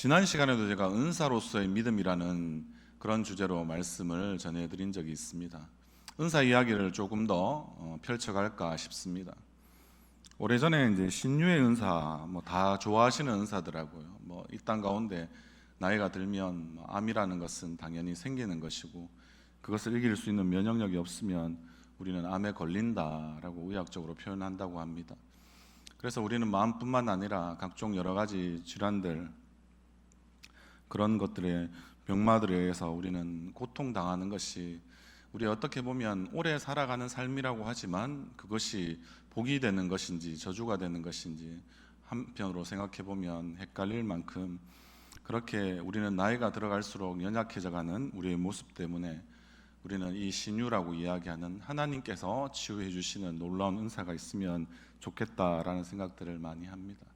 지난 시간에도 제가 은사로서의 믿음이라는 그런 주제로 말씀을 전해드린 적이 있습니다. 은사 이야기를 조금 더 펼쳐갈까 싶습니다. 오래전에 이제 신유의 은사, 다 좋아하시는 은사더라고요. 이 땅 가운데 나이가 들면 암이라는 것은 당연히 생기는 것이고, 그것을 이길 수 있는 면역력이 없으면 우리는 암에 걸린다라고 의학적으로 표현한다고 합니다. 그래서 우리는 마음뿐만 아니라 각종 여러 가지 질환들, 그런 것들의 병마들에 의해서 우리는 고통당하는 것이 우리 어떻게 보면 오래 살아가는 삶이라고 하지만 그것이 복이 되는 것인지 저주가 되는 것인지 한편으로 생각해 보면 헷갈릴 만큼, 그렇게 우리는 나이가 들어갈수록 연약해져가는 우리의 모습 때문에 우리는 이 신유라고 이야기하는 하나님께서 치유해 주시는 놀라운 은사가 있으면 좋겠다라는 생각들을 많이 합니다.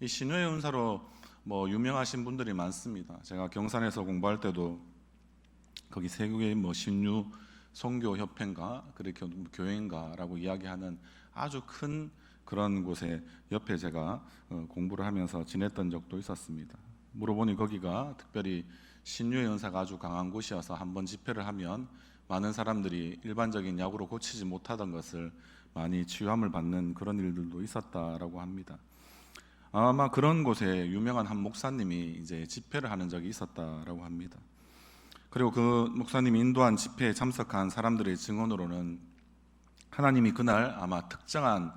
이 신유의 은사로 유명하신 분들이 많습니다. 제가 경산에서 공부할 때도 거기 세국의 신유 선교협회인가 그렇게 교회인가라고 이야기하는 아주 큰 그런 곳에 옆에 제가 공부를 하면서 지냈던 적도 있었습니다. 물어보니 거기가 특별히 신유의 은사가 아주 강한 곳이어서 한번 집회를 하면 많은 사람들이 일반적인 약으로 고치지 못하던 것을 많이 치유함을 받는 그런 일들도 있었다라고 합니다. 아마 그런 곳에 유명한 한 목사님이 이제 집회를 하는 적이 있었다라고 합니다. 그리고 그 목사님이 인도한 집회에 참석한 사람들의 증언으로는 하나님이 그날 아마 특정한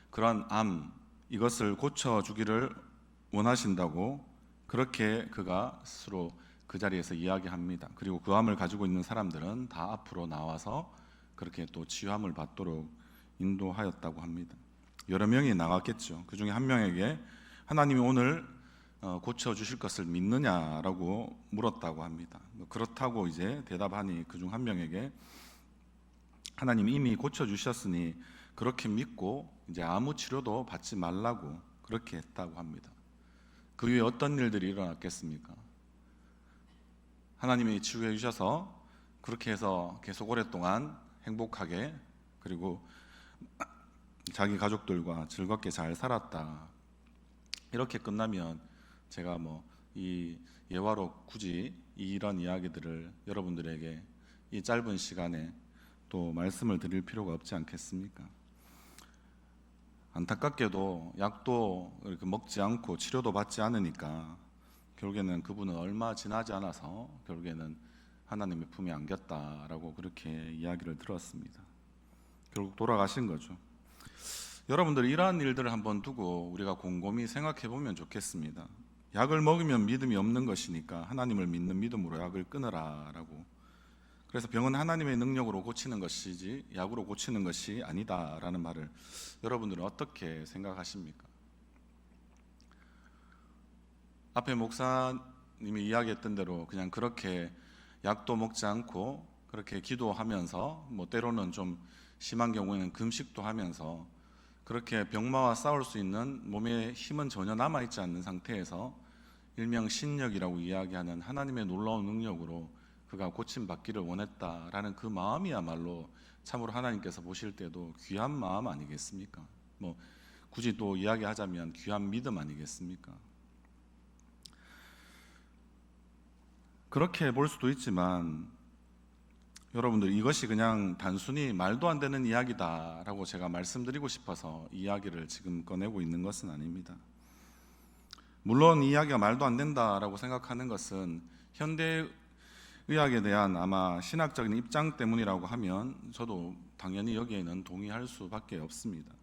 그런 암, 이것을 고쳐주기를 원하신다고 그렇게 그가 스스로 그 자리에서 이야기합니다. 그리고 그 암을 가지고 있는 사람들은 다 앞으로 나와서 그렇게 또 치유함을 받도록 인도하였다고 합니다. 여러 명이 나갔겠죠. 그 중에 한 명에게 하나님이 오늘 고쳐주실 것을 믿느냐라고 물었다고 합니다. 그렇다고 이제 대답하니 그 중 한 명에게 하나님이 이미 고쳐주셨으니 그렇게 믿고 이제 아무 치료도 받지 말라고 그렇게 했다고 합니다. 그 위에 어떤 일들이 일어났겠습니까? 하나님이 치유해 주셔서 그렇게 해서 계속 오랫동안 행복하게, 그리고 자기 가족들과 즐겁게 잘 살았다, 이렇게 끝나면 제가 이 예화로 굳이 이런 이야기들을 여러분들에게 이 짧은 시간에 또 말씀을 드릴 필요가 없지 않겠습니까? 안타깝게도 약도 이렇게 먹지 않고 치료도 받지 않으니까 결국에는 그분은 얼마 지나지 않아서 결국에는 하나님의 품에 안겼다라고 그렇게 이야기를 들었습니다. 결국 돌아가신 거죠. 여러분들 이러한 일들을 한번 두고 우리가 곰곰이 생각해 보면 좋겠습니다. 약을 먹으면 믿음이 없는 것이니까 하나님을 믿는 믿음으로 약을 끊으라라고. 그래서 병은 하나님의 능력으로 고치는 것이지 약으로 고치는 것이 아니다라는 말을 여러분들은 어떻게 생각하십니까? 앞에 목사님이 이야기했던 대로 그냥 그렇게 약도 먹지 않고 그렇게 기도하면서 때로는 좀 심한 경우에는 금식도 하면서 그렇게 병마와 싸울 수 있는 몸에 힘은 전혀 남아있지 않는 상태에서 일명 신력이라고 이야기하는 하나님의 놀라운 능력으로 그가 고침받기를 원했다라는 그 마음이야말로 참으로 하나님께서 보실 때도 귀한 마음 아니겠습니까? 굳이 또 이야기하자면 귀한 믿음 아니겠습니까? 그렇게 볼 수도 있지만 여러분들, 이것이 그냥 단순히 말도 안 되는 이야기다라고 제가 말씀드리고 싶어서 이야기를 지금 꺼내고 있는 것은 아닙니다. 물론 이 이야기가 말도 안 된다라고 생각하는 것은 현대의학에 대한 아마 신학적인 입장 때문이라고 하면 저도 당연히 여기에는 동의할 수밖에 없습니다.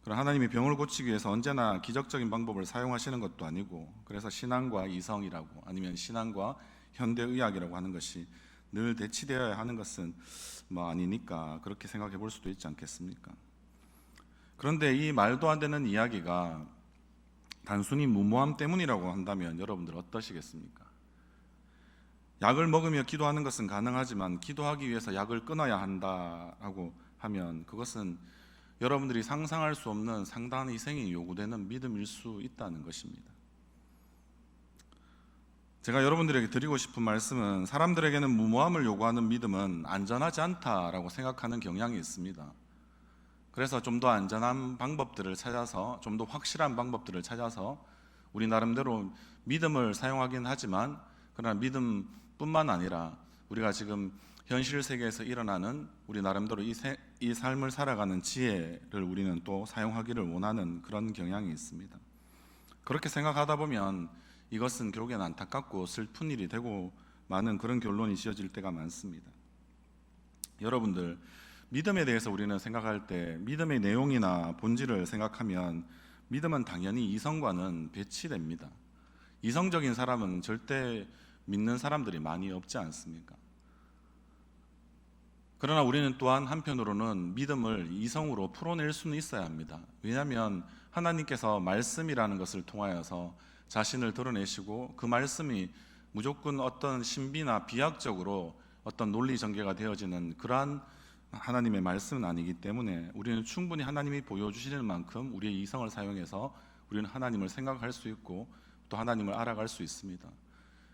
그럼 하나님이 병을 고치기 위해서 언제나 기적적인 방법을 사용하시는 것도 아니고, 그래서 신앙과 이성이라고 아니면 신앙과 현대의학이라고 하는 것이 늘 대치되어야 하는 것은 아니니까 그렇게 생각해 볼 수도 있지 않겠습니까? 그런데 이 말도 안 되는 이야기가 단순히 무모함 때문이라고 한다면 여러분들 어떠시겠습니까? 약을 먹으며 기도하는 것은 가능하지만 기도하기 위해서 약을 끊어야 한다라고 하면 그것은 여러분들이 상상할 수 없는 상당한 희생이 요구되는 믿음일 수 있다는 것입니다. 제가 여러분들에게 드리고 싶은 말씀은, 사람들에게는 무모함을 요구하는 믿음은 안전하지 않다라고 생각하는 경향이 있습니다. 그래서 좀 더 안전한 방법들을 찾아서, 좀 더 확실한 방법들을 찾아서 우리 나름대로 믿음을 사용하긴 하지만 그러나 믿음뿐만 아니라 우리가 지금 현실 세계에서 일어나는 우리 나름대로 이 삶을 살아가는 지혜를 우리는 또 사용하기를 원하는 그런 경향이 있습니다. 그렇게 생각하다 보면 이것은 결국엔 안타깝고 슬픈 일이 되고 많은 그런 결론이 지어질 때가 많습니다. 여러분들, 믿음에 대해서 우리는 생각할 때 믿음의 내용이나 본질을 생각하면 믿음은 당연히 이성과는 배치됩니다. 이성적인 사람은 절대 믿는 사람들이 많이 없지 않습니까? 그러나 우리는 또한 한편으로는 믿음을 이성으로 풀어낼 수는 있어야 합니다. 왜냐하면 하나님께서 말씀이라는 것을 통하여서 자신을 드러내시고 그 말씀이 무조건 어떤 신비나 비약적으로 어떤 논리 전개가 되어지는 그러한 하나님의 말씀은 아니기 때문에 우리는 충분히 하나님이 보여주시는 만큼 우리의 이성을 사용해서 우리는 하나님을 생각할 수 있고 또 하나님을 알아갈 수 있습니다.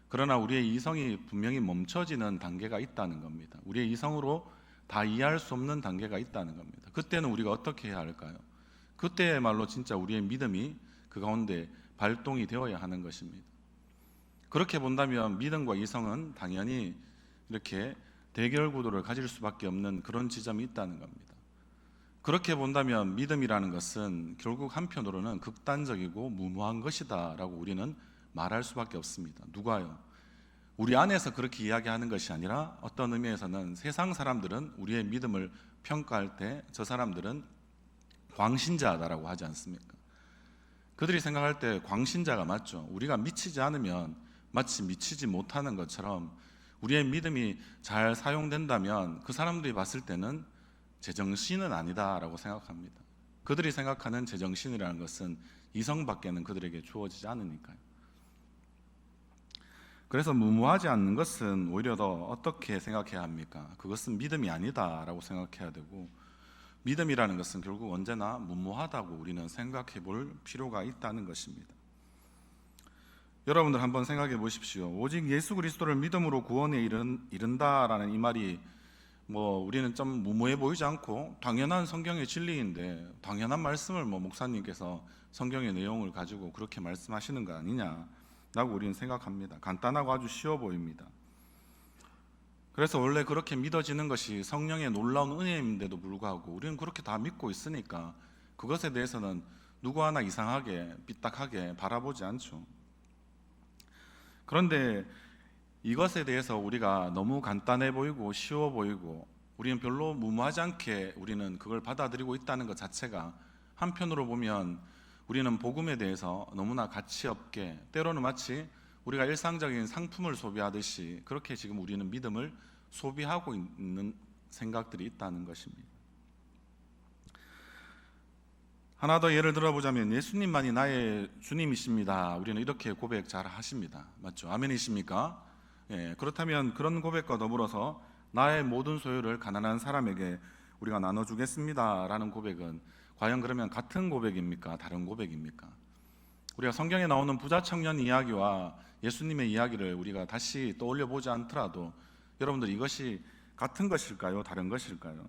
그러나 우리의 이성이 분명히 멈춰지는 단계가 있다는 겁니다. 우리의 이성으로 다 이해할 수 없는 단계가 있다는 겁니다. 그때는 우리가 어떻게 해야 할까요? 그때야말로 진짜 우리의 믿음이 그 가운데 발동이 되어야 하는 것입니다. 그렇게 본다면 믿음과 이성은 당연히 이렇게 대결 구도를 가질 수밖에 없는 그런 지점이 있다는 겁니다. 그렇게 본다면 믿음이라는 것은 결국 한편으로는 극단적이고 무모한 것이다 라고 우리는 말할 수밖에 없습니다. 누가요? 우리 안에서 그렇게 이야기하는 것이 아니라 어떤 의미에서는 세상 사람들은 우리의 믿음을 평가할 때 저 사람들은 광신자다라고 하지 않습니까? 그들이 생각할 때 광신자가 맞죠. 우리가 미치지 않으면 마치 미치지 못하는 것처럼 우리의 믿음이 잘 사용된다면 그 사람들이 봤을 때는 제정신은 아니다라고 생각합니다. 그들이 생각하는 제정신이라는 것은 이성밖에는 그들에게 주어지지 않으니까요. 그래서 무모하지 않는 것은 오히려 더 어떻게 생각해야 합니까? 그것은 믿음이 아니다라고 생각해야 되고, 믿음이라는 것은 결국 언제나 무모하다고 우리는 생각해 볼 필요가 있다는 것입니다. 여러분들 한번 생각해 보십시오. 오직 예수 그리스도를 믿음으로 구원에 이른다라는 이 말이 우리는 좀 무모해 보이지 않고 당연한 성경의 진리인데, 당연한 말씀을 목사님께서 성경의 내용을 가지고 그렇게 말씀하시는 거 아니냐라고 우리는 생각합니다. 간단하고 아주 쉬워 보입니다. 그래서 원래 그렇게 믿어지는 것이 성령의 놀라운 은혜인데도 불구하고 우리는 그렇게 다 믿고 있으니까 그것에 대해서는 누구 하나 이상하게 삐딱하게 바라보지 않죠. 그런데 이것에 대해서 우리가 너무 간단해 보이고 쉬워 보이고 우리는 별로 무모하지 않게 우리는 그걸 받아들이고 있다는 것 자체가 한편으로 보면 우리는 복음에 대해서 너무나 가치 없게, 때로는 마치 우리가 일상적인 상품을 소비하듯이 그렇게 지금 우리는 믿음을 소비하고 있는 생각들이 있다는 것입니다. 하나 더 예를 들어보자면 예수님만이 나의 주님이십니다. 우리는 이렇게 고백 잘 하십니다. 맞죠? 아멘이십니까? 예, 그렇다면 그런 고백과 더불어서 나의 모든 소유를 가난한 사람에게 우리가 나눠주겠습니다 라는 고백은 과연 그러면 같은 고백입니까? 다른 고백입니까? 우리가 성경에 나오는 부자 청년 이야기와 예수님의 이야기를 우리가 다시 떠올려 보지 않더라도 여러분들 이것이 같은 것일까요? 다른 것일까요?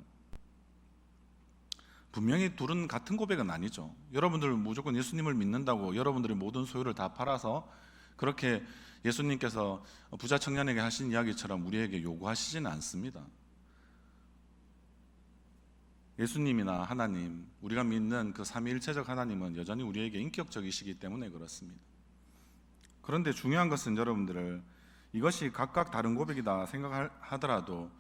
분명히 둘은 같은 고백은 아니죠. 여러분들 무조건 예수님을 믿는다고 여러분들의 모든 소유를 다 팔아서 그렇게 예수님께서 부자 청년에게 하신 이야기처럼 우리에게 요구하시지는 않습니다. 예수님이나 하나님, 우리가 믿는 그 삼위일체적 하나님은 여전히 우리에게 인격적이시기 때문에 그렇습니다. 그런데 중요한 것은 여러분들 이것이 각각 다른 고백이다 생각하더라도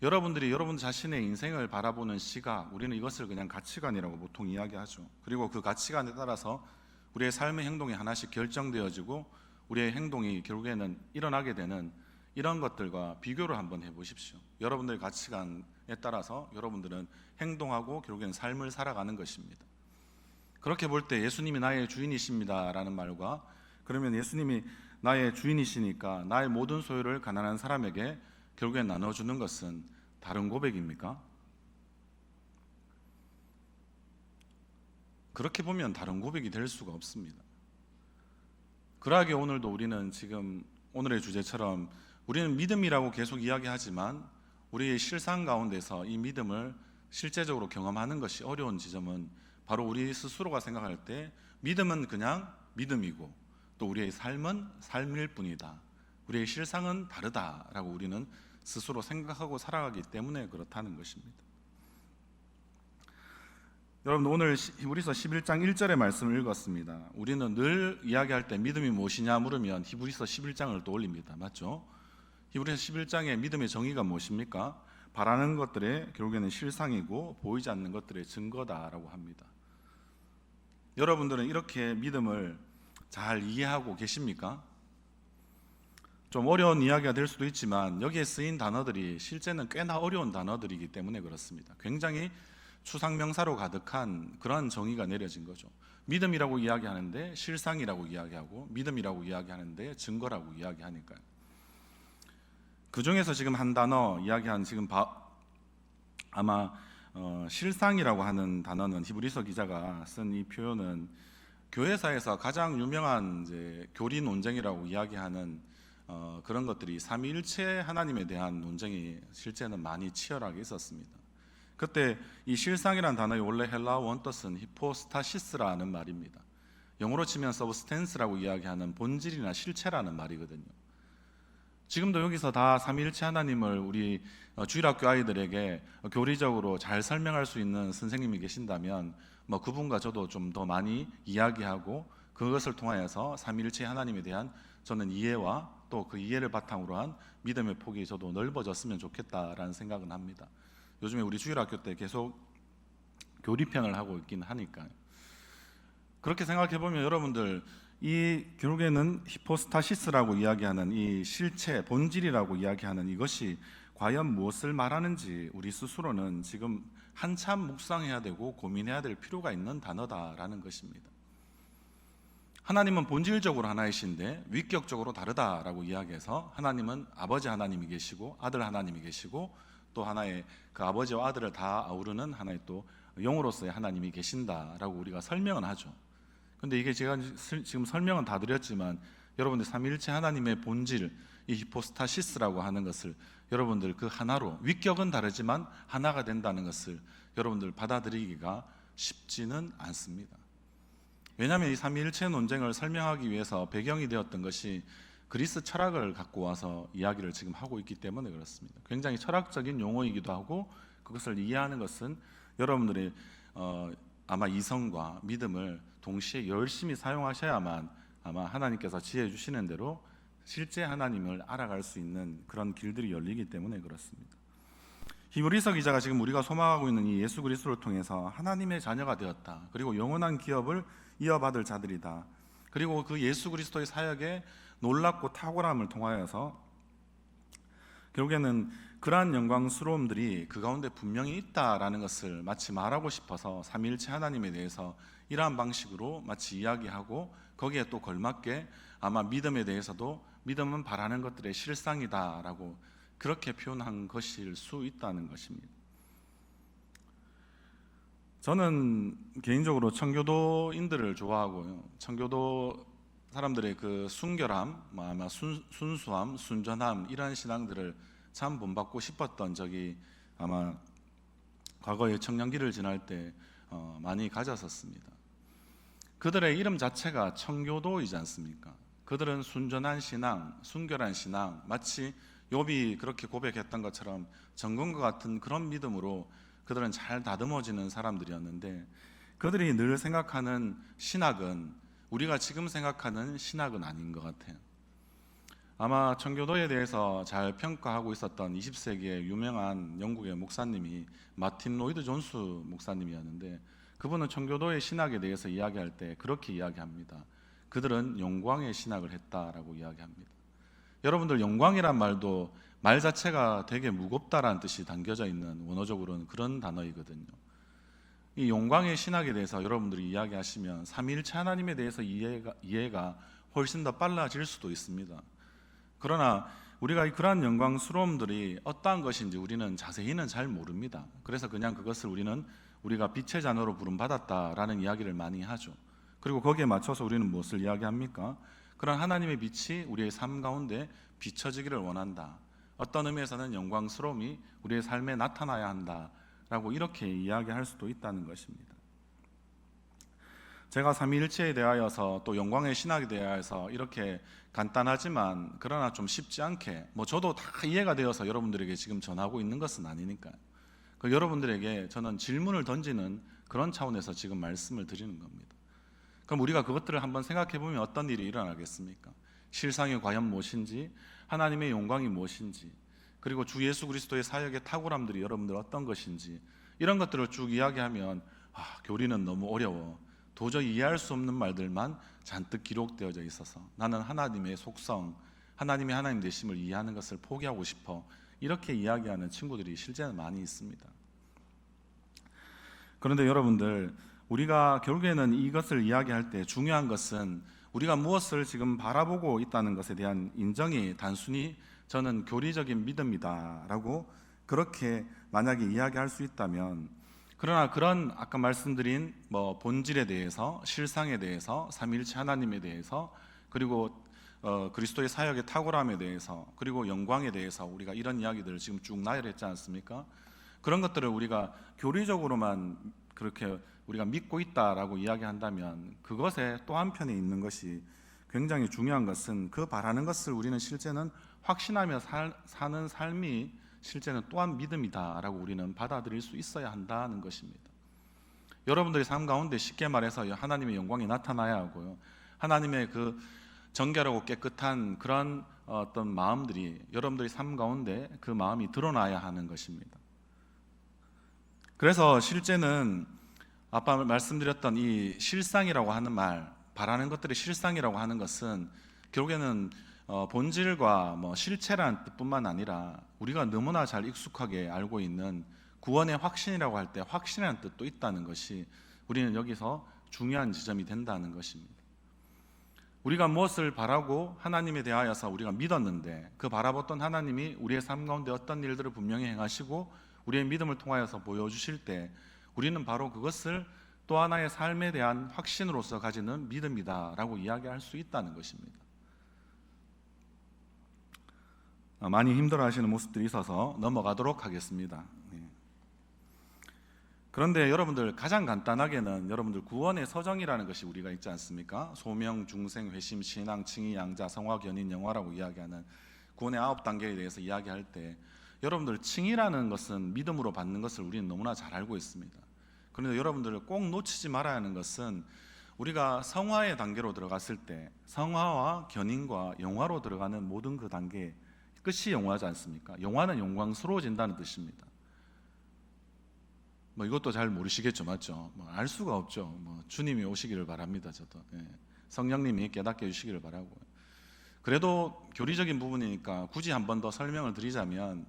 여러분들이 여러분 자신의 인생을 바라보는 시각, 우리는 이것을 그냥 가치관이라고 보통 이야기하죠. 그리고 그 가치관에 따라서 우리의 삶의 행동이 하나씩 결정되어지고 우리의 행동이 결국에는 일어나게 되는 이런 것들과 비교를 한번 해보십시오. 여러분들의 가치관에 따라서 여러분들은 행동하고 결국에는 삶을 살아가는 것입니다. 그렇게 볼 때 예수님이 나의 주인이십니다 라는 말과 그러면 예수님이 나의 주인이시니까 나의 모든 소유를 가난한 사람에게 결국엔 나눠주는 것은 다른 고백입니까? 그렇게 보면 다른 고백이 될 수가 없습니다. 그러하게 오늘도 우리는 지금 오늘의 주제처럼 우리는 믿음이라고 계속 이야기하지만 우리의 실상 가운데서 이 믿음을 실제적으로 경험하는 것이 어려운 지점은 바로 우리 스스로가 생각할 때 믿음은 그냥 믿음이고 또 우리의 삶은 삶일 뿐이다. 우리의 실상은 다르다라고 우리는 스스로 생각하고 살아가기 때문에 그렇다는 것입니다. 여러분, 오늘 히브리서 11장 1절의 말씀을 읽었습니다. 우리는 늘 이야기할 때 믿음이 무엇이냐 물으면 히브리서 11장을 떠올립니다. 맞죠? 히브리서 11장의 믿음의 정의가 무엇입니까? 바라는 것들의 결국에는 실상이고 보이지 않는 것들의 증거다라고 합니다. 여러분들은 이렇게 믿음을 잘 이해하고 계십니까? 좀 어려운 이야기가 될 수도 있지만 여기에 쓰인 단어들이 실제는 꽤나 어려운 단어들이기 때문에 그렇습니다. 굉장히 추상명사로 가득한 그러한 정의가 내려진 거죠. 믿음이라고 이야기하는데 실상이라고 이야기하고, 믿음이라고 이야기하는데 증거라고 이야기하니까요. 그 중에서 지금 한 단어 이야기한 지금 아마 실상이라고 하는 단어는 히브리서 기자가 쓴 이 표현은 교회사에서 가장 유명한 이제 교리 논쟁이라고 이야기하는 그런 것들이 삼위일체 하나님에 대한 논쟁이 실제는 많이 치열하게 있었습니다. 그때 이 실상이라는 단어의 원래 헬라어 원뜻은 히포스타시스라는 말입니다. 영어로 치면 서브스텐스라고 이야기하는 본질이나 실체라는 말이거든요. 지금도 여기서 다 삼위일체 하나님을 우리 주일학교 아이들에게 교리적으로 잘 설명할 수 있는 선생님이 계신다면 그분과 저도 좀 더 많이 이야기하고 그것을 통하여서 삼위일체 하나님에 대한 저는 이해와 또 그 이해를 바탕으로 한 믿음의 폭이 저도 넓어졌으면 좋겠다라는 생각은 합니다. 요즘에 우리 주일학교 때 계속 교리편을 하고 있긴 하니까요. 그렇게 생각해 보면 여러분들 이 결국에는 히포스타시스라고 이야기하는 이 실체, 본질이라고 이야기하는 이것이 과연 무엇을 말하는지 우리 스스로는 지금 한참 묵상해야 되고 고민해야 될 필요가 있는 단어다라는 것입니다. 하나님은 본질적으로 하나이신데 위격적으로 다르다라고 이야기해서 하나님은 아버지 하나님이 계시고 아들 하나님이 계시고 또 하나의 그 아버지와 아들을 다 아우르는 하나의 또 영으로서의 하나님이 계신다라고 우리가 설명은 하죠. 근데 이게 제가 지금 설명은 다 드렸지만 여러분들 삼위일체 하나님의 본질, 이 히포스타시스라고 하는 것을 여러분들 그 하나로 위격은 다르지만 하나가 된다는 것을 여러분들 받아들이기가 쉽지는 않습니다. 왜냐하면 이 삼위일체 논쟁을 설명하기 위해서 배경이 되었던 것이 그리스 철학을 갖고 와서 이야기를 지금 하고 있기 때문에 그렇습니다. 굉장히 철학적인 용어이기도 하고 그것을 이해하는 것은 여러분들의 아마 이성과 믿음을 동시에 열심히 사용하셔야만 아마 하나님께서 지혜 주시는 대로 실제 하나님을 알아갈 수 있는 그런 길들이 열리기 때문에 그렇습니다. 히브리서 기자가 지금 우리가 소망하고 있는 이 예수 그리스도를 통해서 하나님의 자녀가 되었다. 그리고 영원한 기업을 이어받을 자들이다. 그리고 그 예수 그리스도의 사역에 놀랍고 탁월함을 통하여서 결국에는 그러한 영광스러움들이 그 가운데 분명히 있다라는 것을 마치 말하고 싶어서 삼위일체 하나님에 대해서 이러한 방식으로 마치 이야기하고 거기에 또 걸맞게 아마 믿음에 대해서도 믿음은 바라는 것들의 실상이다라고 그렇게 표현한 것일 수 있다는 것입니다. 저는 개인적으로 청교도인들을 좋아하고요. 청교도 사람들의 그 순결함, 아마 순수함, 순전함 이러한 신앙들을 참 본받고 싶었던 적이 아마 과거에 청년기를 지날 때 많이 가졌었습니다. 그들의 이름 자체가 청교도이지 않습니까? 그들은 순전한 신앙, 순결한 신앙, 마치 욥이 그렇게 고백했던 것처럼 정금과 같은 그런 믿음으로 그들은 잘 다듬어지는 사람들이었는데 그들이 늘 생각하는 신학은 우리가 지금 생각하는 신학은 아닌 것 같아요. 아마 청교도에 대해서 잘 평가하고 있었던 20세기의 유명한 영국의 목사님이 마틴 로이드 존스 목사님이었는데 그분은 청교도의 신학에 대해서 이야기할 때 그렇게 이야기합니다. 그들은 영광의 신학을 했다라고 이야기합니다. 여러분들 영광이란 말도 말 자체가 되게 무겁다라는 뜻이 담겨져 있는 원어적으로는 그런 단어이거든요. 이 영광의 신학에 대해서 여러분들이 이야기하시면 삼위일체 하나님에 대해서 이해가 훨씬 더 빨라질 수도 있습니다. 그러나 우리가 그러한 영광스러움들이 어떠한 것인지 우리는 자세히는 잘 모릅니다. 그래서 그냥 그것을 우리가 빛의 자녀로 부름받았다라는 이야기를 많이 하죠. 그리고 거기에 맞춰서 우리는 무엇을 이야기합니까? 그런 하나님의 빛이 우리의 삶 가운데 비춰지기를 원한다. 어떤 의미에서는 영광스러움이 우리의 삶에 나타나야 한다라고 이렇게 이야기할 수도 있다는 것입니다. 제가 삼위일체에 대하여서 또 영광의 신학에 대하여서 이렇게 간단하지만 그러나 좀 쉽지 않게 저도 다 이해가 되어서 여러분들에게 지금 전하고 있는 것은 아니니까요. 여러분들에게 저는 질문을 던지는 그런 차원에서 지금 말씀을 드리는 겁니다. 그럼 우리가 그것들을 한번 생각해 보면 어떤 일이 일어나겠습니까? 실상이 과연 무엇인지, 하나님의 영광이 무엇인지, 그리고 주 예수 그리스도의 사역의 탁월함들이 여러분들 어떤 것인지, 이런 것들을 쭉 이야기하면 교리는 너무 어려워, 도저히 이해할 수 없는 말들만 잔뜩 기록되어져 있어서 나는 하나님의 속성, 하나님의 하나님 되심을 이해하는 것을 포기하고 싶어, 이렇게 이야기하는 친구들이 실제는 많이 있습니다. 그런데 여러분들, 우리가 결국에는 이것을 이야기할 때 중요한 것은 우리가 무엇을 지금 바라보고 있다는 것에 대한 인정이 단순히 저는 교리적인 믿음이다 라고 그렇게 만약에 이야기할 수 있다면, 그러나 그런 아까 말씀드린 본질에 대해서, 실상에 대해서, 삼위일체 하나님에 대해서, 그리고 그리스도의 사역의 탁월함에 대해서, 그리고 영광에 대해서 우리가 이런 이야기들을 지금 쭉 나열했지 않습니까? 그런 것들을 우리가 교리적으로만 그렇게 우리가 믿고 있다라고 이야기한다면, 그것에 또 한편에 있는 것이 굉장히 중요한 것은, 그 바라는 것을 우리는 실제는 확신하며 사는 삶이 실제는 또한 믿음이다라고 우리는 받아들일 수 있어야 한다는 것입니다. 여러분들의 삶 가운데 쉽게 말해서 하나님의 영광이 나타나야 하고요, 하나님의 그 정결하고 깨끗한 그런 어떤 마음들이 여러분들의 삶 가운데 그 마음이 드러나야 하는 것입니다. 그래서 실제는 아까 말씀드렸던 이 실상이라고 하는 말, 바라는 것들의 실상이라고 하는 것은 결국에는 본질과 실체라는 뜻뿐만 아니라 우리가 너무나 잘 익숙하게 알고 있는 구원의 확신이라고 할 때 확신이라는 뜻도 있다는 것이 우리는 여기서 중요한 지점이 된다는 것입니다. 우리가 무엇을 바라고 하나님에 대하여서 우리가 믿었는데, 그 바라봤던 하나님이 우리의 삶 가운데 어떤 일들을 분명히 행하시고 우리의 믿음을 통하여서 보여주실 때, 우리는 바로 그것을 또 하나의 삶에 대한 확신으로서 가지는 믿음이다라고 이야기할 수 있다는 것입니다. 많이 힘들어하시는 모습들이 있어서 넘어가도록 하겠습니다. 그런데 여러분들, 가장 간단하게는 여러분들 구원의 서정이라는 것이 우리가 있지 않습니까? 소명, 중생, 회심, 신앙, 칭의, 양자, 성화, 견인, 영화라고 이야기하는 구원의 9단계에 대해서 이야기할 때, 여러분들 칭의라는 것은 믿음으로 받는 것을 우리는 너무나 잘 알고 있습니다. 그런데 여러분들 꼭 놓치지 말아야 하는 것은, 우리가 성화의 단계로 들어갔을 때 성화와 견인과 영화로 들어가는 모든 그 단계, 끝이 영화지 않습니까? 영화는 영광스러워진다는 뜻입니다. 이것도 잘 모르시겠죠, 맞죠? 알 수가 없죠. 주님이 오시기를 바랍니다. 저도 성령님이 깨닫게 해주시기를 바라고. 그래도 교리적인 부분이니까 굳이 한 번 더 설명을 드리자면,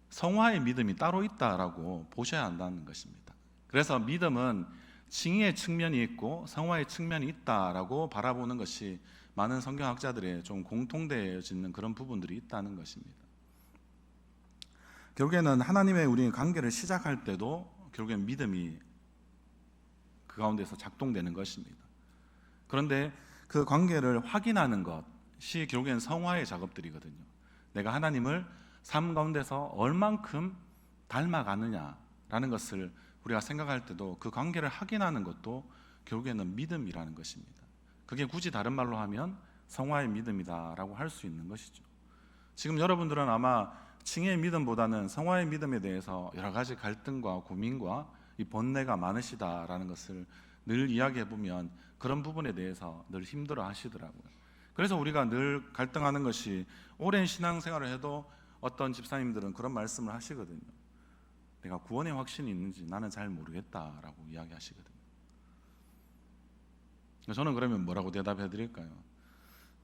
성화의 믿음이 따로 있다라고 보셔야 한다는 것입니다. 그래서 믿음은 칭의의 측면이 있고 성화의 측면이 있다라고 바라보는 것이 많은 성경학자들의 좀 공통되어지는 그런 부분들이 있다는 것입니다. 결국에는 하나님의 우리 관계를 시작할 때도 결국엔 믿음이 그 가운데서 작동되는 것입니다. 그런데 그 관계를 확인하는 것이 결국엔 성화의 작업들이거든요. 내가 하나님을 삶 가운데서 얼만큼 닮아가느냐라는 것을 우리가 생각할 때도 그 관계를 확인하는 것도 결국에는 믿음이라는 것입니다. 그게 굳이 다른 말로 하면 성화의 믿음이다라고 할 수 있는 것이죠. 지금 여러분들은 아마 칭의의 믿음보다는 성화의 믿음에 대해서 여러 가지 갈등과 고민과 이 번뇌가 많으시다라는 것을 늘 이야기해 보면 그런 부분에 대해서 늘 힘들어 하시더라고요. 그래서 우리가 늘 갈등하는 것이, 오랜 신앙생활을 해도 어떤 집사님들은 그런 말씀을 하시거든요. 내가 구원의 확신이 있는지 나는 잘 모르겠다라고 이야기하시거든요. 저는 그러면 뭐라고 대답해 드릴까요?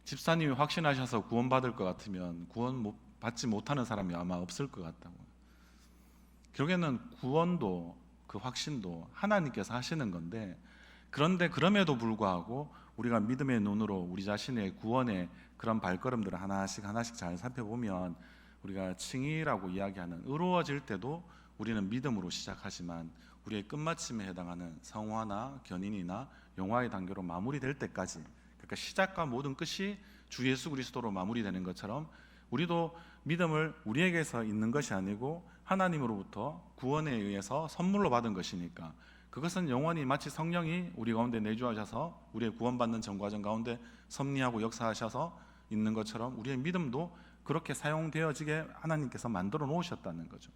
집사님이 확신하셔서 구원받을 것 같으면 구원 받지 못하는 사람이 아마 없을 것 같다고요. 결국에는 구원도 그 확신도 하나님께서 하시는 건데, 그런데 그럼에도 불구하고 우리가 믿음의 눈으로 우리 자신의 구원의 그런 발걸음들을 하나씩 잘 살펴보면, 우리가 칭의라고 이야기하는 의로워질 때도 우리는 믿음으로 시작하지만 우리의 끝마침에 해당하는 성화나 견인이나 영화의 단계로 마무리될 때까지, 그러니까 시작과 모든 끝이 주 예수 그리스도로 마무리되는 것처럼 우리도 믿음을 우리에게서 있는 것이 아니고 하나님으로부터 구원에 의해서 선물로 받은 것이니까 그것은 영원히 마치 성령이 우리 가운데 내주하셔서 우리의 구원받는 전 과정 가운데 섭리하고 역사하셔서 있는 것처럼 우리의 믿음도 그렇게 사용되어지게 하나님께서 만들어 놓으셨다는 거죠.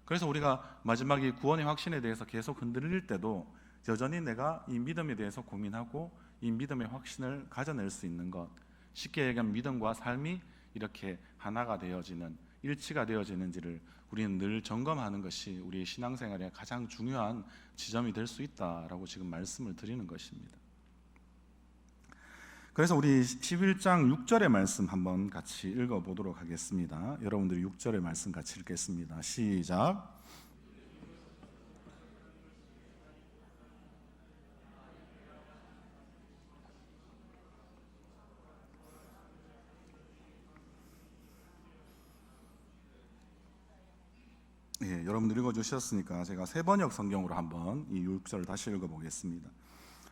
그래서 우리가 마지막 이 구원의 확신에 대해서 계속 흔들릴 때도 여전히 내가 이 믿음에 대해서 고민하고 이 믿음의 확신을 가져낼 수 있는 것, 쉽게 얘기하면 믿음과 삶이 이렇게 하나가 되어지는, 일치가 되어지는지를 우리는 늘 점검하는 것이 우리의 신앙생활의 가장 중요한 지점이 될 수 있다라고 지금 말씀을 드리는 것입니다. 그래서 우리 11장 6절의 말씀 한번 같이 읽어보도록 하겠습니다. 여러분들이 6절의 말씀 같이 읽겠습니다. 시작. 예, 여러분들 읽어주셨으니까 제가 세번역 성경으로 한번 이 6절을 다시 읽어보겠습니다.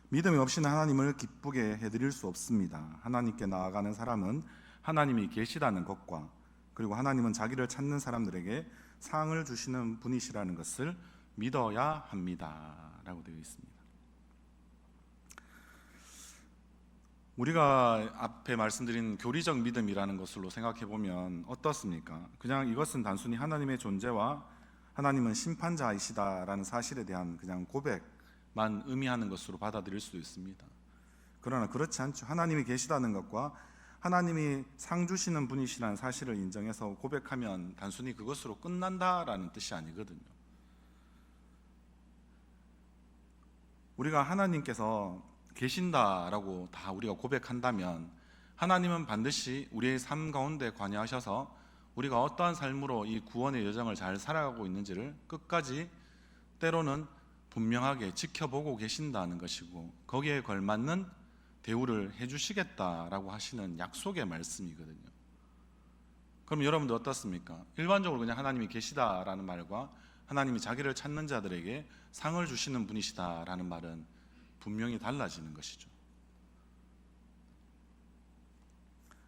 믿음이 없이는 하나님을 기쁘게 해드릴 수 없습니다. 하나님께 나아가는 사람은 하나님이 계시다는 것과 그리고 하나님은 자기를 찾는 사람들에게 상을 주시는 분이시라는 것을 믿어야 합니다 라고 되어 있습니다. 우리가 앞에 말씀드린 교리적 믿음이라는 것으로 생각해 보면 어떻습니까? 그냥 이것은 단순히 하나님의 존재와 하나님은 심판자이시다라는 사실에 대한 그냥 고백만 의미하는 것으로 받아들일 수도 있습니다. 그러나 그렇지 않죠. 하나님이 계시다는 것과 하나님이 상 주시는 분이시라는 사실을 인정해서 고백하면 단순히 그것으로 끝난다라는 뜻이 아니거든요. 우리가 하나님께서 계신다라고 다 우리가 고백한다면 하나님은 반드시 우리의 삶 가운데 관여하셔서 우리가 어떠한 삶으로 이 구원의 여정을 잘 살아가고 있는지를 끝까지 때로는 분명하게 지켜보고 계신다는 것이고 거기에 걸맞는 대우를 해주시겠다라고 하시는 약속의 말씀이거든요. 그럼 여러분들 어떻습니까? 일반적으로 그냥 하나님이 계시다라는 말과 하나님이 자기를 찾는 자들에게 상을 주시는 분이시다라는 말은 분명히 달라지는 것이죠.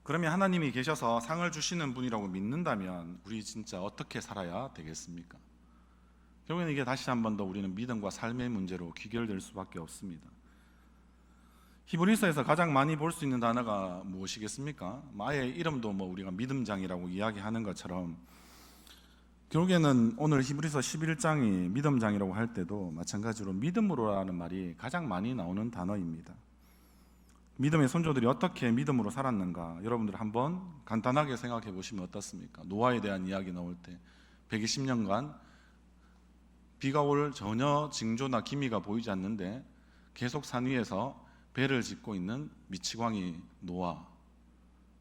그러면 하나님이 계셔서 상을 주시는 분이라고 믿는다면 우리 진짜 어떻게 살아야 되겠습니까? 결국에는 이게 다시 한 번 더 우리는 믿음과 삶의 문제로 귀결될 수밖에 없습니다. 히브리서에서 가장 많이 볼 수 있는 단어가 무엇이겠습니까? 아예 이름도 우리가 믿음장이라고 이야기하는 것처럼 결국에는 오늘 히브리서 11장이 믿음장이라고 할 때도 마찬가지로 믿음으로라는 말이 가장 많이 나오는 단어입니다. 믿음의 선조들이 어떻게 믿음으로 살았는가 여러분들 한번 간단하게 생각해 보시면 어떻습니까? 노아에 대한 이야기 나올 때 120년간 비가 올 전혀 징조나 기미가 보이지 않는데 계속 산 위에서 배를 짓고 있는 미치광이 노아,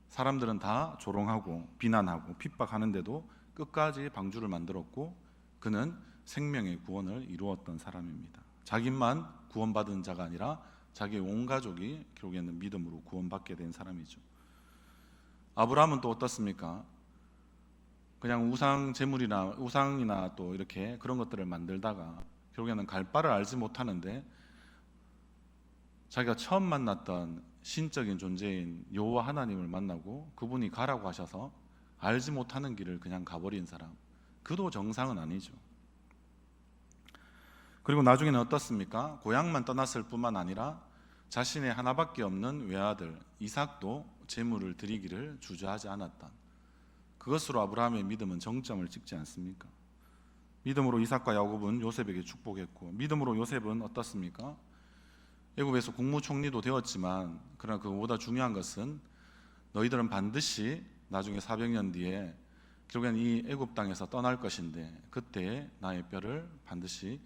사람들은 다 조롱하고 비난하고 핍박하는데도 끝까지 방주를 만들었고 그는 생명의 구원을 이루었던 사람입니다. 자기만 구원받은 자가 아니라 자기의 온 가족이 결국에는 믿음으로 구원받게 된 사람이죠. 아브라함은 또 어떻습니까? 그냥 우상 제물이나 우상이나 또 이렇게 그런 것들을 만들다가 결국에는 갈 바를 알지 못하는데 자기가 처음 만났던 신적인 존재인 여호와 하나님을 만나고 그분이 가라고 하셔서 알지 못하는 길을 그냥 가버린 사람, 그도 정상은 아니죠. 그리고 나중에는 어떻습니까? 고향만 떠났을 뿐만 아니라 자신의 하나밖에 없는 외아들 이삭도 제물을 드리기를 주저하지 않았던, 그것으로 아브라함의 믿음은 정점을 찍지 않습니까? 믿음으로 이삭과 야곱은 요셉에게 축복했고 믿음으로 요셉은 어떻습니까? 애굽에서 국무총리도 되었지만 그러나 그보다 중요한 것은 너희들은 반드시 나중에 400년 뒤에 결국엔 이 애굽 땅에서 떠날 것인데 그때 나의 뼈를 반드시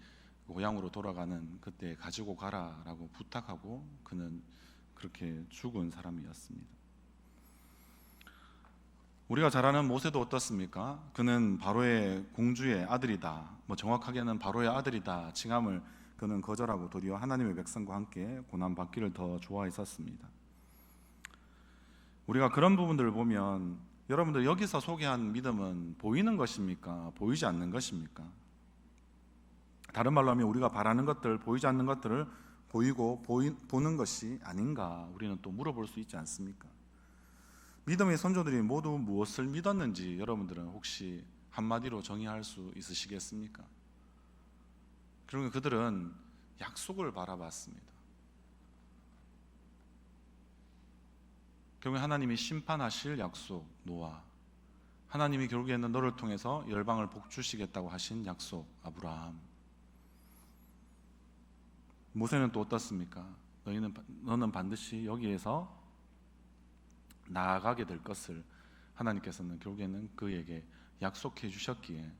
고향으로 돌아가는 그때 가지고 가라라고 부탁하고 그는 그렇게 죽은 사람이었습니다. 우리가 잘 아는 모세도 어떻습니까? 그는 바로의 공주의 아들이다, 정확하게는 바로의 아들이다 칭함을 그는 거절하고 도리어 하나님의 백성과 함께 고난받기를 더 좋아했었습니다. 우리가 그런 부분들을 보면 여러분들 여기서 소개한 믿음은 보이는 것입니까? 보이지 않는 것입니까? 다른 말로 하면 우리가 바라는 것들, 보이지 않는 것들을 보이고 보는 것이 아닌가 우리는 또 물어볼 수 있지 않습니까? 믿음의 선조들이 모두 무엇을 믿었는지 여러분들은 혹시 한마디로 정의할 수 있으시겠습니까? 그러면 그들은 약속을 바라봤습니다. 결국에 하나님이 심판하실 약속 노아, 하나님이 결국에는 너를 통해서 열방을 복주시겠다고 하신 약속 아브라함, 모세는 또 어떻습니까? 너는 반드시 여기에서 나아가게 될 것을 하나님께서는 결국에는 그에게 약속해 주셨기에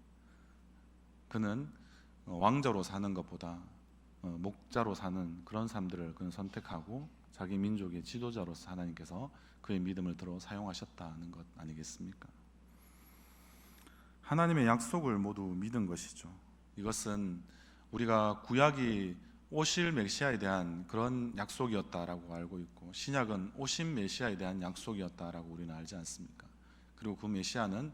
그는 왕자로 사는 것보다 목자로 사는 그런 삶들을 그는 선택하고 자기 민족의 지도자로서 하나님께서 그의 믿음을 들어 사용하셨다는 것 아니겠습니까? 하나님의 약속을 모두 믿은 것이죠. 이것은 우리가 구약이 오실 메시아에 대한 그런 약속이었다라고 알고 있고, 신약은 오신 메시아에 대한 약속이었다라고 우리는 알지 않습니까? 그리고 그 메시아는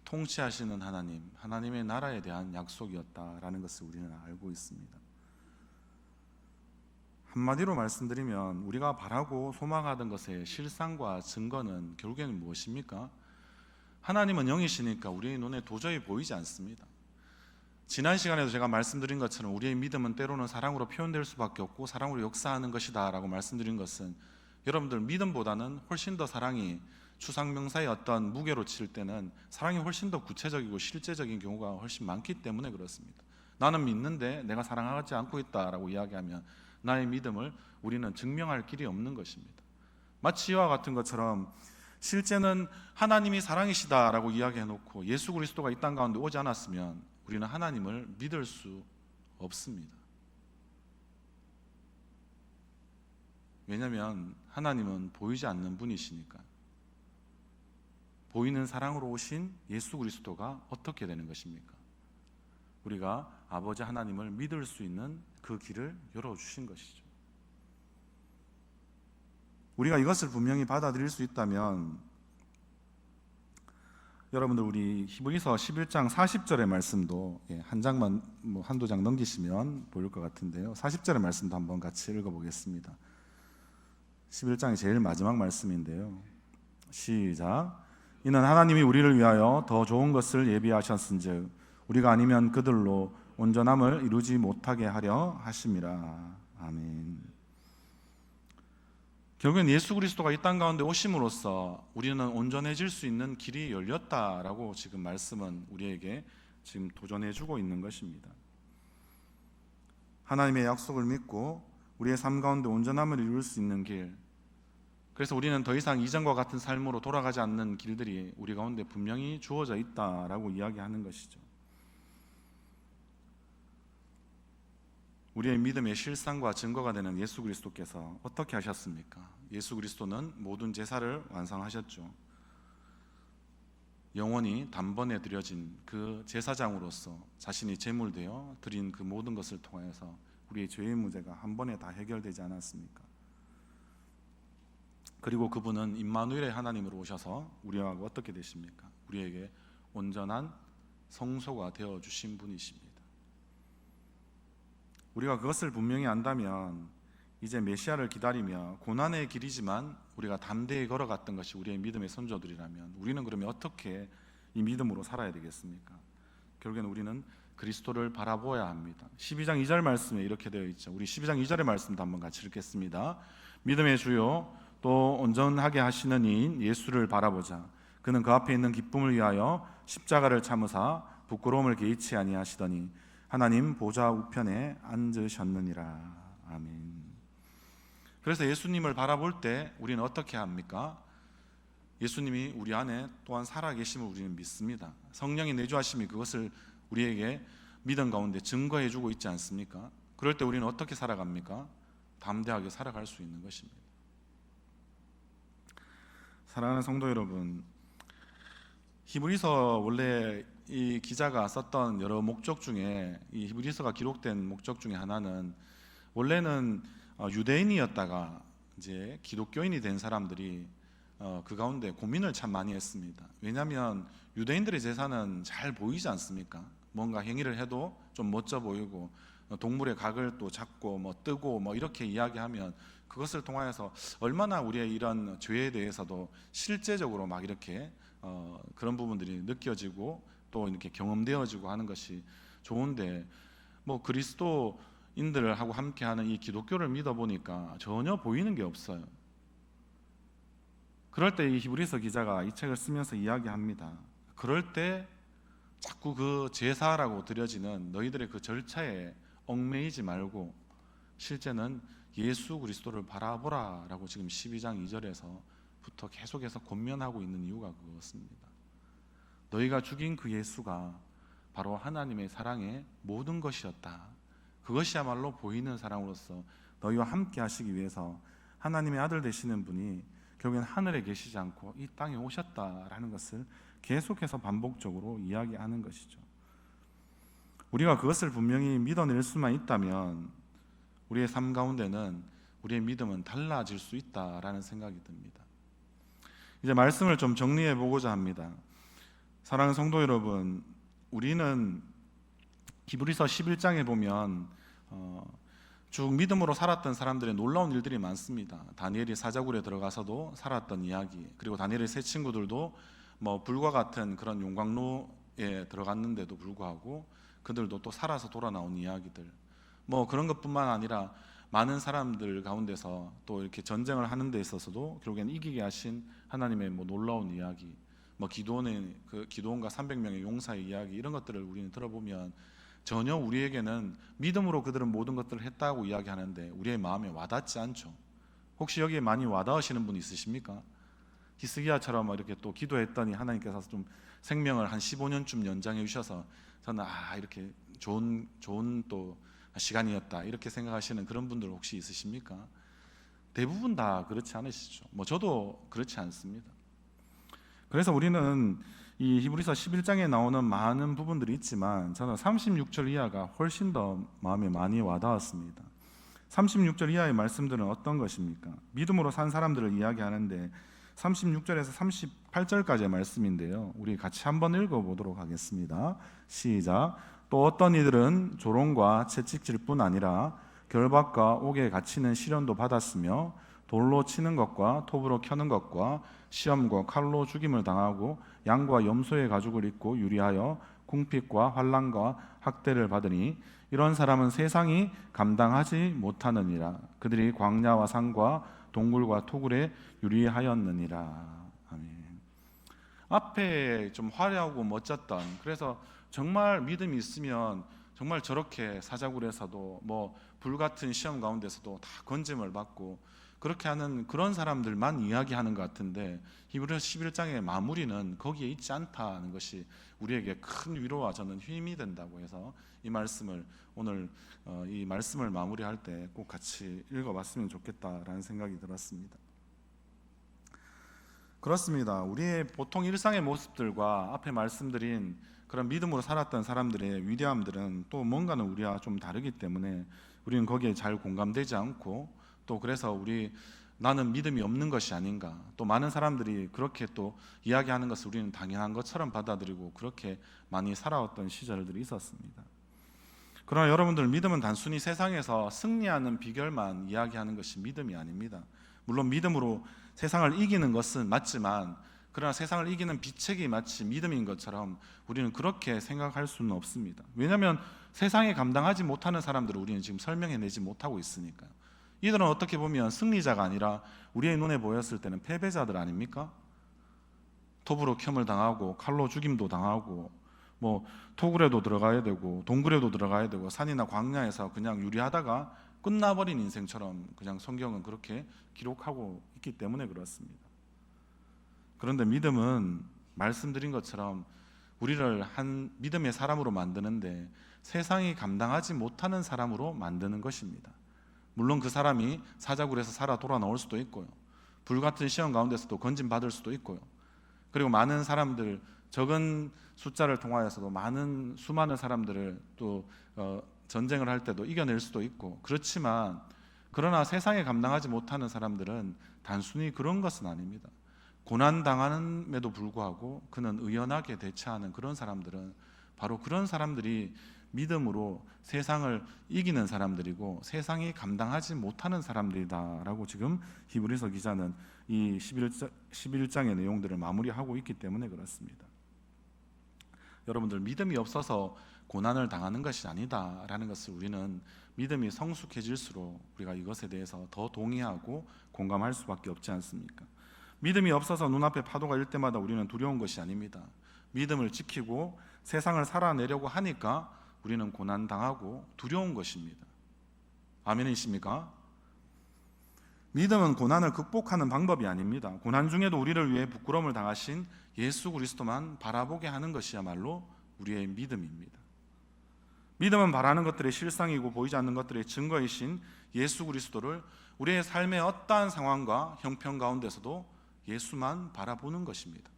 통치하시는 하나님, 하나님의 나라에 대한 약속이었다라는 것을 우리는 알고 있습니다. 한마디로 말씀드리면 우리가 바라고 소망하던 것의 실상과 증거는 결국에는 무엇입니까? 하나님은 영이시니까 우리의 눈에 도저히 보이지 않습니다. 지난 시간에도 제가 말씀드린 것처럼 우리의 믿음은 때로는 사랑으로 표현될 수밖에 없고 사랑으로 역사하는 것이다 라고 말씀드린 것은, 여러분들 믿음보다는 훨씬 더 사랑이 추상명사의 어떤 무게로 칠 때는 사랑이 훨씬 더 구체적이고 실제적인 경우가 훨씬 많기 때문에 그렇습니다. 나는 믿는데 내가 사랑하지 않고 있다라고 이야기하면 나의 믿음을 우리는 증명할 길이 없는 것입니다. 마치 이와 같은 것처럼 실제는 하나님이 사랑이시다라고 이야기해놓고 예수 그리스도가 이 땅 가운데 오지 않았으면 우리는 하나님을 믿을 수 없습니다. 왜냐하면 하나님은 보이지 않는 분이시니까. 보이는 사랑으로 오신 예수 그리스도가 어떻게 되는 것입니까? 우리가 아버지 하나님을 믿을 수 있는 그 길을 열어주신 것이죠. 우리가 이것을 분명히 받아들일 수 있다면, 여러분들 우리 히브리서 11장 40절의 말씀도 한 장만 한두 장 넘기시면 보일 것 같은데요, 40절의 말씀도 한번 같이 읽어보겠습니다. 11장의 제일 마지막 말씀인데요, 시작. 이는 하나님이 우리를 위하여 더 좋은 것을 예비하셨은즉 우리가 아니면 그들로 온전함을 이루지 못하게 하려 하심이라. 아멘. 결국엔 예수 그리스도가 이 땅 가운데 오심으로써 우리는 온전해질 수 있는 길이 열렸다라고 지금 말씀은 우리에게 지금 도전해주고 있는 것입니다. 하나님의 약속을 믿고 우리의 삶 가운데 온전함을 이룰 수 있는 길, 그래서 우리는 더 이상 이전과 같은 삶으로 돌아가지 않는 길들이 우리 가운데 분명히 주어져 있다라고 이야기하는 것이죠. 우리의 믿음의 실상과 증거가 되는 예수 그리스도께서 어떻게 하셨습니까? 예수 그리스도는 모든 제사를 완성하셨죠. 영원히 단번에 드려진 그 제사장으로서 자신이 제물되어 드린 그 모든 것을 통해서 우리의 죄의 문제가 한 번에 다 해결되지 않았습니까? 그리고 그분은 임마누엘의 하나님으로 오셔서 우리와 어떻게 되십니까? 우리에게 온전한 성소가 되어주신 분이십니다. 우리가 그것을 분명히 안다면 이제 메시아를 기다리며 고난의 길이지만 우리가 담대히 걸어갔던 것이 우리의 믿음의 선조들이라면 우리는 그러면 어떻게 이 믿음으로 살아야 되겠습니까? 결국에는 우리는 그리스도를 바라보아야 합니다. 12장 2절 말씀에 이렇게 되어 있죠. 우리 12장 2절의 말씀도 한번 같이 읽겠습니다. 믿음의 주요 또 온전하게 하시는 이인 예수를 바라보자. 그는 그 앞에 있는 기쁨을 위하여 십자가를 참으사 부끄러움을 개의치 아니하시더니 하나님 보좌 우편에 앉으셨느니라. 아멘. 그래서 예수님을 바라볼 때 우리는 어떻게 합니까? 예수님이 우리 안에 또한 살아계심을 우리는 믿습니다. 성령의 내주하심이 그것을 우리에게 믿음 가운데 증거해주고 있지 않습니까? 그럴 때 우리는 어떻게 살아갑니까? 담대하게 살아갈 수 있는 것입니다. 사랑하는 성도 여러분, 히브리서 원래 이 기자가 썼던 여러 목적 중에 이 히브리서가 기록된 목적 중에 하나는, 원래는 유대인이었다가 이제 기독교인이 된 사람들이 그 가운데 고민을 참 많이 했습니다. 왜냐하면 유대인들의 제사는 잘 보이지 않습니까? 뭔가 행위를 해도 좀 멋져 보이고 동물의 각을 또 잡고 뭐 뜨고 뭐 이렇게 이야기하면 그것을 통하여서 얼마나 우리의 이런 죄에 대해서도 실제적으로 막 이렇게 그런 부분들이 느껴지고 또 이렇게 경험되어지고 하는 것이 좋은데, 뭐 그리스도 인들하고 함께하는 이 기독교를 믿어보니까 전혀 보이는 게 없어요. 그럴 때 이 히브리서 기자가 이 책을 쓰면서 이야기합니다. 그럴 때 자꾸 그 제사라고 드려지는 너희들의 그 절차에 얽매이지 말고 실제는 예수 그리스도를 바라보라 라고 지금 12장 2절에서부터 계속해서 권면하고 있는 이유가 그것입니다. 너희가 죽인 그 예수가 바로 하나님의 사랑의 모든 것이었다. 그것이야말로 보이는 사랑으로서 너희와 함께 하시기 위해서 하나님의 아들 되시는 분이 결국엔 하늘에 계시지 않고 이 땅에 오셨다라는 것을 계속해서 반복적으로 이야기하는 것이죠. 우리가 그것을 분명히 믿어낼 수만 있다면 우리의 삶 가운데는 우리의 믿음은 달라질 수 있다라는 생각이 듭니다. 이제 말씀을 좀 정리해 보고자 합니다. 사랑하는 성도 여러분, 우리는 히브리서 11장에 보면 쭉 믿음으로 살았던 사람들의 놀라운 일들이 많습니다. 다니엘이 사자굴에 들어가서도 살았던 이야기, 그리고 다니엘의 세 친구들도 불과 같은 그런 용광로에 들어갔는데도 불구하고 그들도 또 살아서 돌아 나온 이야기들, 그런 것뿐만 아니라 많은 사람들 가운데서 또 이렇게 전쟁을 하는 데 있어서도 결국엔 이기게 하신 하나님의 놀라운 이야기, 기드온과 300명의 용사의 이야기, 이런 것들을 우리는 들어보면 전혀 우리에게는 믿음으로 그들은 모든 것들을 했다고 이야기하는데 우리의 마음에 와닿지 않죠. 혹시 여기에 많이 와닿으시는 분 있으십니까? 히스기야처럼 이렇게 또 기도했더니 하나님께서 좀 생명을 한 15년쯤 연장해 주셔서 저는 이렇게 좋은 또 시간이었다 이렇게 생각하시는 그런 분들 혹시 있으십니까? 대부분 다 그렇지 않으시죠. 저도 그렇지 않습니다. 그래서 우리는 이 히브리서 11장에 나오는 많은 부분들이 있지만 저는 36절 이하가 훨씬 더 마음에 많이 와닿았습니다. 36절 이하의 말씀들은 어떤 것입니까? 믿음으로 산 사람들을 이야기하는데 36절에서 38절까지의 말씀인데요, 우리 같이 한번 읽어보도록 하겠습니다. 시작. 또 어떤 이들은 조롱과 채찍질 뿐 아니라 결박과 옥에 갇히는 시련도 받았으며 돌로 치는 것과 톱으로 켜는 것과 시험과 칼로 죽임을 당하고 양과 염소의 가죽을 입고 유리하여 궁핍과 환난과 학대를 받으니 이런 사람은 세상이 감당하지 못하느니라. 그들이 광야와 산과 동굴과 토굴에 유리하였느니라. 아멘. 앞에 좀 화려하고 멋졌던, 그래서 정말 믿음이 있으면 정말 저렇게 사자굴에서도 불같은 시험 가운데서도 다 건짐을 받고 그렇게 하는 그런 사람들만 이야기하는 것 같은데 히브리서 11장의 마무리는 거기에 있지 않다는 것이 우리에게 큰 위로와 저는 힘이 된다고 해서 이 말씀을 오늘 이 말씀을 마무리할 때 꼭 같이 읽어봤으면 좋겠다라는 생각이 들었습니다. 그렇습니다. 우리의 보통 일상의 모습들과 앞에 말씀드린 그런 믿음으로 살았던 사람들의 위대함들은 또 뭔가는 우리와 좀 다르기 때문에 우리는 거기에 잘 공감되지 않고, 또 그래서 나는 믿음이 없는 것이 아닌가, 또 많은 사람들이 그렇게 또 이야기하는 것을 우리는 당연한 것처럼 받아들이고 그렇게 많이 살아왔던 시절들이 있었습니다. 그러나 여러분들, 믿음은 단순히 세상에서 승리하는 비결만 이야기하는 것이 믿음이 아닙니다. 물론 믿음으로 세상을 이기는 것은 맞지만, 그러나 세상을 이기는 비책이 마치 믿음인 것처럼 우리는 그렇게 생각할 수는 없습니다. 왜냐하면 세상에 감당하지 못하는 사람들을 우리는 지금 설명해내지 못하고 있으니까요. 이들은 어떻게 보면 승리자가 아니라 우리의 눈에 보였을 때는 패배자들 아닙니까? 톱으로 켬을 당하고 칼로 죽임도 당하고 토굴에도 들어가야 되고 동굴에도 들어가야 되고 산이나 광야에서 그냥 유리하다가 끝나버린 인생처럼 그냥 성경은 그렇게 기록하고 있기 때문에 그렇습니다. 그런데 믿음은 말씀드린 것처럼 우리를 한 믿음의 사람으로 만드는데 세상이 감당하지 못하는 사람으로 만드는 것입니다. 물론 그 사람이 사자굴에서 살아 돌아 나올 수도 있고요, 불같은 시험 가운데서도 건짐받을 수도 있고요, 그리고 많은 사람들, 적은 숫자를 통하여서도 수많은 사람들을 또 전쟁을 할 때도 이겨낼 수도 있고, 그러나 세상에 감당하지 못하는 사람들은 단순히 그런 것은 아닙니다. 고난당함에도 불구하고 그는 의연하게 대처하는 그런 사람들은 바로 그런 사람들이 믿음으로 세상을 이기는 사람들이고 세상이 감당하지 못하는 사람들이다라고 지금 히브리서 기자는 이 11장의 내용들을 마무리하고 있기 때문에 그렇습니다. 여러분들, 믿음이 없어서 고난을 당하는 것이 아니다라는 것을 우리는 믿음이 성숙해질수록 우리가 이것에 대해서 더 동의하고 공감할 수밖에 없지 않습니까? 믿음이 없어서 눈앞에 파도가 일 때마다 우리는 두려운 것이 아닙니다. 믿음을 지키고 세상을 살아내려고 하니까 우리는 고난당하고 두려운 것입니다. 아멘이십니까? 믿음은 고난을 극복하는 방법이 아닙니다. 고난 중에도 우리를 위해 부끄러움을 당하신 예수 그리스도만 바라보게 하는 것이야말로 우리의 믿음입니다. 믿음은 바라는 것들의 실상이고 보이지 않는 것들의 증거이신 예수 그리스도를 우리의 삶의 어떠한 상황과 형편 가운데서도 예수만 바라보는 것입니다.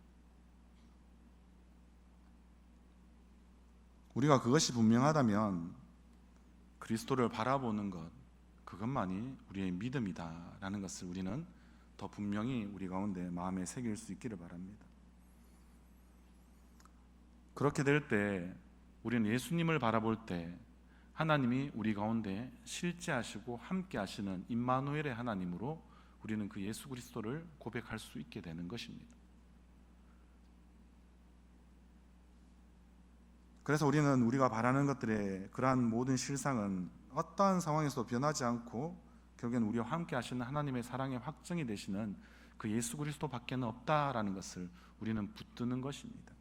우리가 그것이 분명하다면 그리스도를 바라보는 것, 그것만이 우리의 믿음이다라는 것을 우리는 더 분명히 우리 가운데 마음에 새길 수 있기를 바랍니다. 그렇게 될 때 우리는 예수님을 바라볼 때 하나님이 우리 가운데 실제하시고 함께 하시는 임마누엘의 하나님으로 우리는 그 예수 그리스도를 고백할 수 있게 되는 것입니다. 그래서 우리는 우리가 바라는 것들의 그러한 모든 실상은 어떠한 상황에서도 변하지 않고 결국엔 우리와 함께 하시는 하나님의 사랑의 확증이 되시는 그 예수 그리스도밖에는 없다라는 것을 우리는 붙드는 것입니다.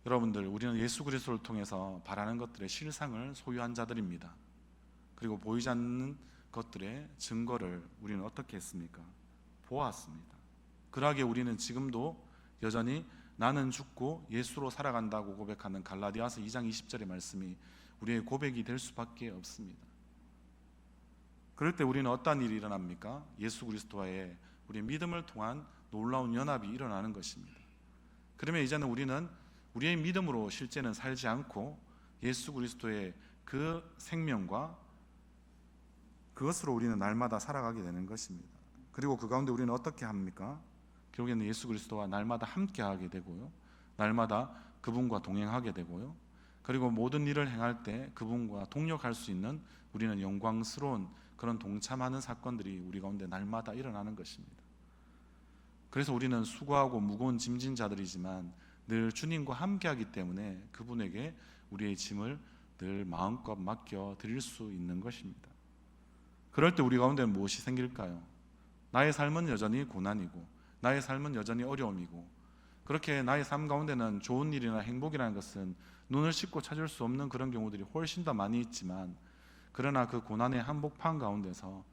여러분들, 우리는 예수 그리스도를 통해서 바라는 것들의 실상을 소유한 자들입니다. 그리고 보이지 않는 것들의 증거를 우리는 어떻게 했습니까? 보았습니다. 그러하기에 우리는 지금도 여전히 나는 죽고 예수로 살아간다고 고백하는 갈라디아서 2장 20절의 말씀이 우리의 고백이 될 수밖에 없습니다. 그럴 때 우리는 어떠한 일이 일어납니까? 예수 그리스도와의 우리의 믿음을 통한 놀라운 연합이 일어나는 것입니다. 그러면 이제는 우리는 우리의 믿음으로 실제는 살지 않고 예수 그리스도의 그 생명과 그것으로 우리는 날마다 살아가게 되는 것입니다. 그리고 그 가운데 우리는 어떻게 합니까? 결국에는 예수 그리스도와 날마다 함께하게 되고요, 날마다 그분과 동행하게 되고요, 그리고 모든 일을 행할 때 그분과 동력할 수 있는 우리는 영광스러운 그런 동참하는 사건들이 우리 가운데 날마다 일어나는 것입니다. 그래서 우리는 수고하고 무거운 짐진 자들이지만 늘 주님과 함께하기 때문에 그분에게 우리의 짐을 늘 마음껏 맡겨 드릴 수 있는 것입니다. 그럴 때 우리 가운데 무엇이 생길까요? 나의 삶은 여전히 고난이고 나의 삶은 여전히 어려움이고, 그렇게 나의 삶 가운데는 좋은 일이나 행복이라는 것은 눈을 씻고 찾을 수 없는 그런 경우들이 훨씬 더 많이 있지만, 그러나 그 고난의 한복판 가운데서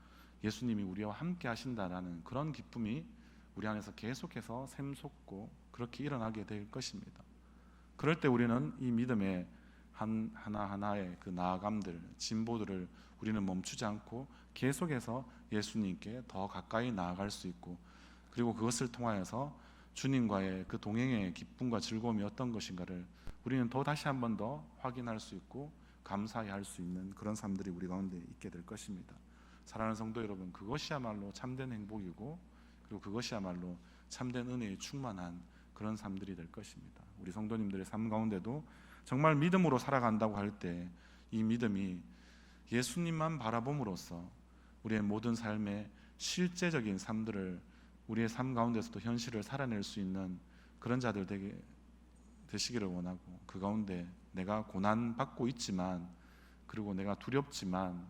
예수님이 우리와 함께 하신다라는 그런 기쁨이 우리 안에서 계속해서 샘솟고 그렇게 일어나게 될 것입니다. 그럴 때 우리는 이 믿음의 하나하나의 그 나아감들, 진보들을 우리는 멈추지 않고 계속해서 예수님께 더 가까이 나아갈 수 있고, 그리고 그것을 통하여서 주님과의 그 동행의 기쁨과 즐거움이 어떤 것인가를 우리는 더 다시 한 번 더 확인할 수 있고 감사히 할 수 있는 그런 삶들이 우리 가운데 있게 될 것입니다. 사랑하는 성도 여러분, 그것이야말로 참된 행복이고, 그리고 그것이야말로 참된 은혜에 충만한 그런 삶들이 될 것입니다. 우리 성도님들의 삶 가운데도 정말 믿음으로 살아간다고 할 때 이 믿음이 예수님만 바라봄으로써 우리의 모든 삶의 실제적인 삶들을 우리의 삶 가운데서도 현실을 살아낼 수 있는 그런 자들 되시기를 원하고, 그 가운데 내가 고난받고 있지만, 그리고 내가 두렵지만,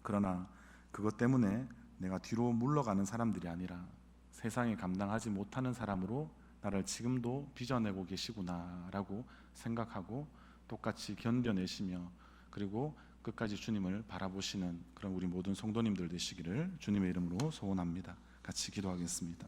그러나 그것 때문에 내가 뒤로 물러가는 사람들이 아니라 세상에 감당하지 못하는 사람으로 나를 지금도 빚어내고 계시구나라고 생각하고 똑같이 견뎌내시며, 그리고 끝까지 주님을 바라보시는 그런 우리 모든 성도님들 되시기를 주님의 이름으로 소원합니다. 같이 기도하겠습니다.